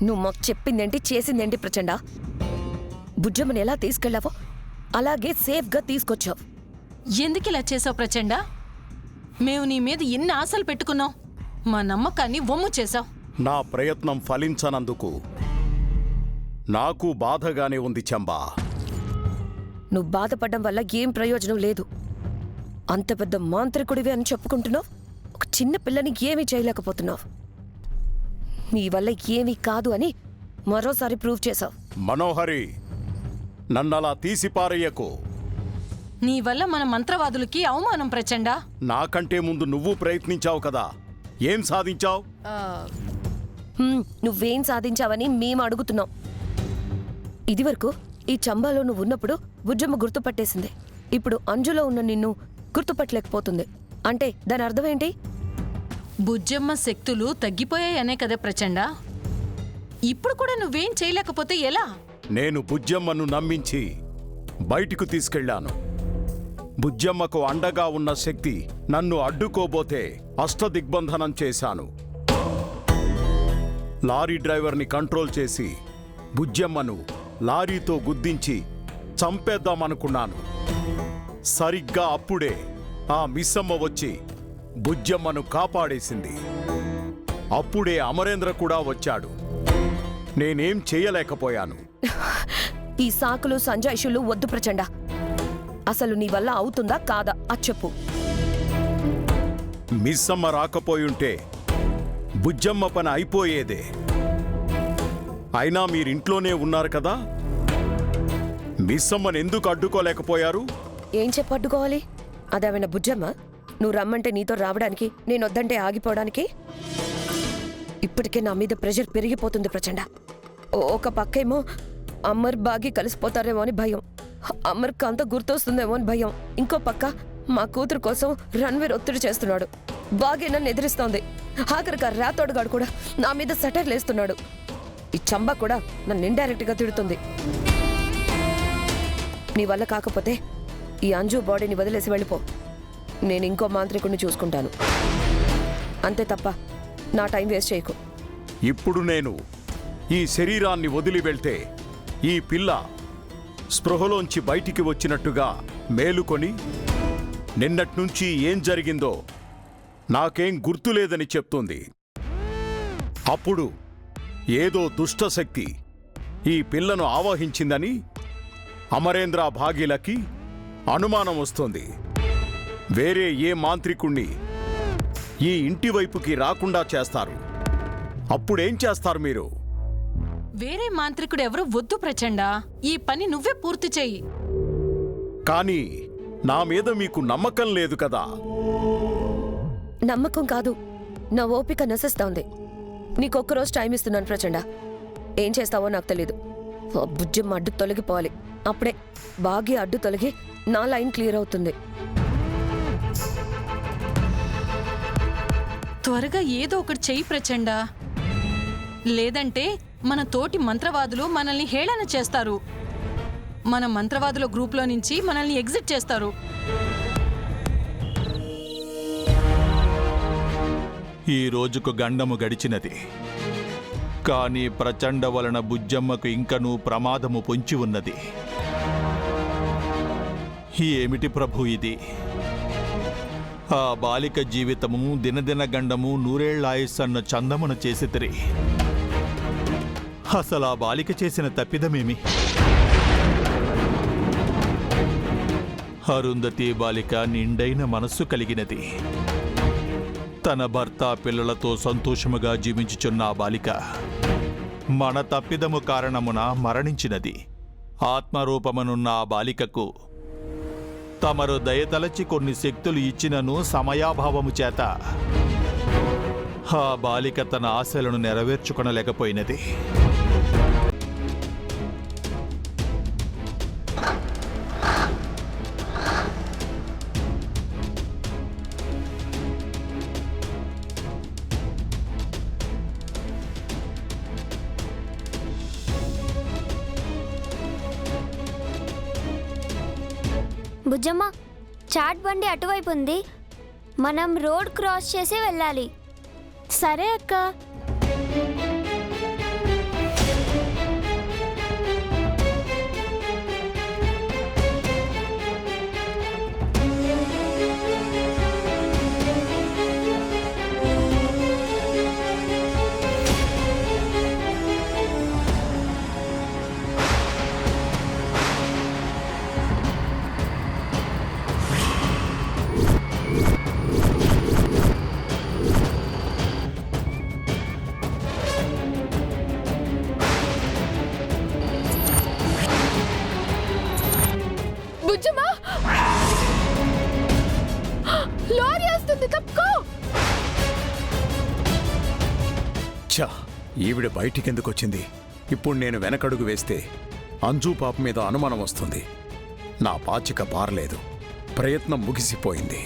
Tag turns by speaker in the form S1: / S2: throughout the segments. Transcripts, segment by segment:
S1: నువ్వు మాకు చెప్పిందేంటి చేసిందేంటి ప్రచండ? బుజ్జమ్మని ఎలా తీసుకెళ్లావో అలాగే సేఫ్గా తీసుకొచ్చావు.
S2: ఎందుకు ఇలా చేసావు ప్రచండ? మేము నీ మీద ఎన్ని ఆశలు పెట్టుకున్నాం, మా నమ్మకాన్ని వమ్ము చేశావు.
S3: నా ప్రయత్నం ఫలించనందుకు నాకు బాధగానే ఉంది చంబా.
S1: నువ్వు బాధపడడం వల్ల ఏం ప్రయోజనం లేదు. అంత పెద్ద మాంత్రికుడివి అని చెప్పుకుంటున్నావు, ఒక చిన్న పిల్లని ఏమీ చేయలేకపోతున్నావు. నీ వల్ల ఏమీ కాదు అని మరోసారి ప్రూవ్ చేశావు.
S3: మనోహరి, నన్నలా తీసిపారయ్యకు.
S2: నీ వల్ల మన మంత్రవాదులకి అవమానం ప్రచండ.
S3: నాకంటే ముందు నువ్వు ప్రయత్నించావు కదా, ఏం సాధించావు?
S1: నువ్వేం సాధించావని మేము అడుగుతున్నాం. ఇదివరకు ఈ చంబాలో నువ్వు ఉన్నప్పుడు బుజ్జమ్మ గుర్తుపట్టేసింది. ఇప్పుడు అంజులో ఉన్న నిన్ను గుర్తుపట్టలేకపోతుంది. అంటే దాని అర్థం ఏంటి?
S2: బుజ్జమ్మ శక్తులు తగ్గిపోయాయనే కదా ప్రచండ. ఇప్పుడు కూడా నువ్వేం చేయలేకపోతే ఎలా?
S3: నేను బుజ్జమ్మను నమ్మించి బయటికి తీసుకెళ్లాను. బుజ్జమ్మకు అండగా ఉన్న శక్తి నన్ను అడ్డుకోబోతే అష్టదిగ్బంధనం చేశాను. లారీ డ్రైవర్ని కంట్రోల్ చేసి బుజ్జమ్మను లారీతో గుద్దించి చంపేద్దామనుకున్నాను. సరిగ్గా అప్పుడే ఆ మిస్సమ్మ వచ్చి బుజ్జమ్మను కాపాడేసింది. అప్పుడే అమరేంద్ర కూడా వచ్చాడు. నేనేం చేయలేకపోయాను.
S1: ఈ సాకులు సంజాయిషులు వద్దు ప్రచండ. అసలు నీ వల్ల అవుతుందా కాదా అది చెప్పు.
S3: మిస్సమ్మ రాకపోయుంటే బుజ్జమ్మ పని అయిపోయేదే. అయినా మీరింట్లోనే ఉన్నారు కదా, మిస్సమ్మను ఎందుకు అడ్డుకోలేకపోయారు?
S1: ఏం చెప్పి అడ్డుకోవాలి? అదేమైనా బుజ్జమ్మ నువ్వు రమ్మంటే నీతో రావడానికి, నేనొద్దంటే ఆగిపోవడానికి? ఇప్పటికే నా మీద ప్రెషర్ పెరిగిపోతుంది ప్రచండ. ఒక పక్కేమో అమ్మర్ బాగి కలిసిపోతారేమో అని భయం, అమ్మర్కి అంత గుర్తొస్తుందేమో అని భయం. ఇంకో పక్క మా కూతురు కోసం రణ్వీర్ ఒత్తిడి చేస్తున్నాడు. బాగే నన్ను ఎదిరిస్తోంది. ఆఖరికి రాతోడుగాడు కూడా నా మీద సెటర్ లేస్తున్నాడు. ఈ చంబా కూడా నన్ను ఇండైరెక్ట్గా తిడుతుంది. నీ వల్ల కాకపోతే ఈ అంజు బాడీని వదిలేసి వెళ్ళిపో. నేను ఇంకో మాంత్రికుడిని చూసుకుంటాను. అంతే తప్ప నా టైం వేస్ట్ చేయకు.
S3: ఇప్పుడు నేను ఈ శరీరాన్ని వదిలి వెళ్తే ఈ పిల్ల స్పృహలోంచి బయటికి వచ్చినట్టుగా మేలుకొని నిన్నట్నుంచి ఏం జరిగిందో నాకేం గుర్తులేదని చెప్తుంది. అప్పుడు ఏదో దుష్టశక్తి ఈ పిల్లను ఆవహించిందని అమరేంద్ర భాగీలకి అనుమానం వస్తుంది. వేరే ఏ మాంత్రికుణ్ణి ఈ ఇంటి వైపుకి రాకుండా చేస్తారు. అప్పుడేం చేస్తారు మీరు?
S2: వేరే మాంత్రికుడు ఎవరు వద్దు ప్రచండ. ఈ పని నువ్వే పూర్తి చెయ్యి.
S3: కానీ నా మీద మీకు నమ్మకం లేదు కదా.
S1: నమ్మకం కాదు, నా ఓపిక నశిస్తోంది. నీకొక్కరోజు టైం ఇస్తున్నాను ప్రచండ. ఏం చేస్తావో నాకు తెలీదు. బుజ్జమ్మ అడ్డు తొలగిపోవాలి. అప్పుడే బాగా అడ్డు తొలగి నా లైన్ క్లియర్ అవుతుంది.
S2: త్వరగా ఏదో ఒకటి చెయ్యి ప్రచండ. లేదంటే మన తోటి మంత్రవాదులు మనల్ని హేళన చేస్తారు. మన మంత్రవాదుల గ్రూప్లో నుంచి మనల్ని ఎగ్జిట్ చేస్తారు.
S4: ఈ రోజుకు గండము గడిచినది. కానీ ప్రచండ వలన బుజ్జమ్మకు ఇంకనూ ప్రమాదము పొంచి ఉన్నది. ఏమిటి ప్రభు ఇది? ఆ బాలిక జీవితము దినదిన గండము నూరేళ్లాయుస్సన్న చందమున చేసితిరి. అసలు ఆ బాలిక చేసిన తప్పిదమేమి? అరుంధతి బాలిక నిండైన మనస్సు కలిగినది. తన భర్త పిల్లలతో సంతోషముగా జీవించుచున్న ఆ బాలిక మన తప్పిదము కారణమున మరణించినది. ఆత్మరూపమనున్న ఆ బాలికకు తమరు దయతలచి కొన్ని శక్తులు ఇచ్చినను సమయాభావము చేత ఆ బాలిక తన ఆశలను నెరవేర్చుకొనలేకపోయినది.
S5: బుజ్జమ్మ, చాట్ బండి అటువైపు ఉంది. మనం రోడ్ క్రాస్ చేసి వెళ్ళాలి.
S6: సరే అక్క. బుజ్జమ్మా లారీ వస్తుంది తప్పుకో.
S3: ఛా, ఈవిడ బయటికెందుకు వచ్చింది? ఇప్పుడు నేను వెనకడుగు వేస్తే అంజు పాప మీద అనుమానం వస్తుంది. నా పాచిక పారలేదు, ప్రయత్నం ముగిసిపోయింది.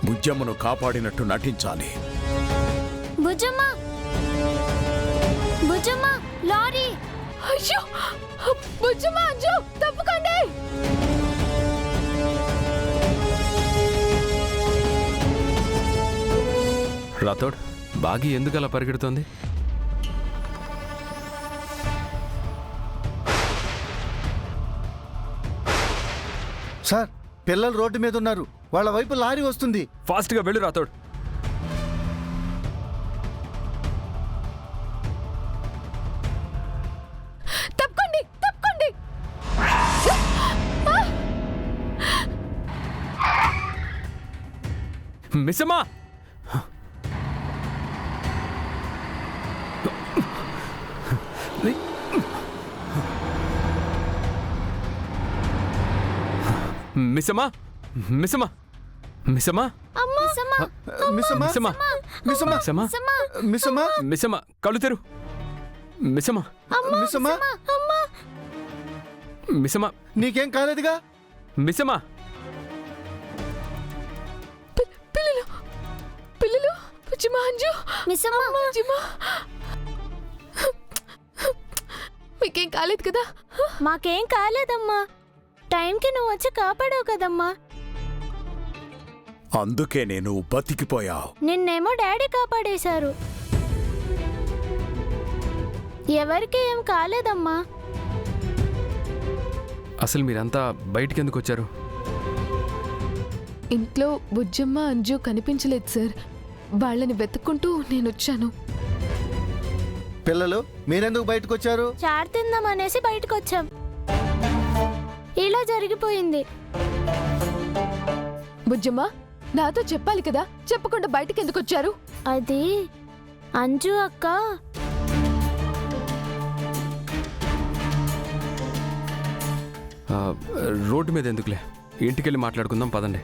S3: బుజ్జమ్మను కాపాడినట్టు నటించాలి.
S5: బుజ్జమ్మ బుజ్జమ్మ లారీ.
S6: అయ్యో బుజ్జమ్మా అంజు తప్పుకోండి.
S7: రాథోడ్, బాగి ఎందుకు అలా పరిగెడుతోంది?
S8: సార్, పిల్లలు రోడ్డు మీద ఉన్నారు. వాళ్ళ వైపు లారీ వస్తుంది.
S7: ఫాస్ట్గా వెళ్ళు రాథోడ్.
S6: తప్పుకోండి తప్పుకోండి.
S7: మిస్సమ్మా, మిస్సమ్మా, మిస్సమ్మా, మిస్సమ్మా,
S5: మిస్సమ్మ
S8: మిస్సమ్మా,
S7: మిస్సమ్మా,
S8: మిస్సమ్మా,
S7: మిస్సమ్మా,
S8: మిస్సమ్మా,
S7: మిస్సమ్మా, కళ్ళు తెరు. మిస్సమ్మా,
S8: మిస్సమ్మా,
S7: మిస్సమ్మా,
S8: నీకేం కాలేదుగా?
S7: మిస్సమ్మా.
S6: పిల్లలు పిల్లలు బుజ్జమ్మా అంజు
S5: మిస్సమ్మ
S6: బుజ్జమ్మా మీకేం కాలేదు కదా?
S5: మాకేం కాలేదమ్మా. టైంకి నువ్వు వచ్చి కాపాడావు కదమ్మా.
S3: అందుకే నేను బతికిపోయావు.
S5: నిన్నేమో డాడీ కాపాడేశారు. ఎవరికి ఏం కాలేదమ్మా.
S7: అసలు మీరంతా బయటికి ఎందుకు వచ్చారు?
S6: ఇంట్లో బుజ్జమ్మ అంజు కనిపించలేదు సార్. వాళ్ళని వెతుక్కుంటూ నేను వచ్చాను.
S8: పిల్లలు మీరెందుకు బయటకు వచ్చారు?
S5: చాట్ తిందాం అనేసి బయటకు వచ్చాం. ఇలా జరిగిపోయింది.
S6: బుజ్జమ్మ నాతో చెప్పాలి కదా, చెప్పకుండా బయటకు ఎందుకు వచ్చారు?
S5: అది అంజు అక్క
S7: రోడ్డు మీద ఎందుకులే, ఇంటికెళ్ళి మాట్లాడుకుందాం పదండి.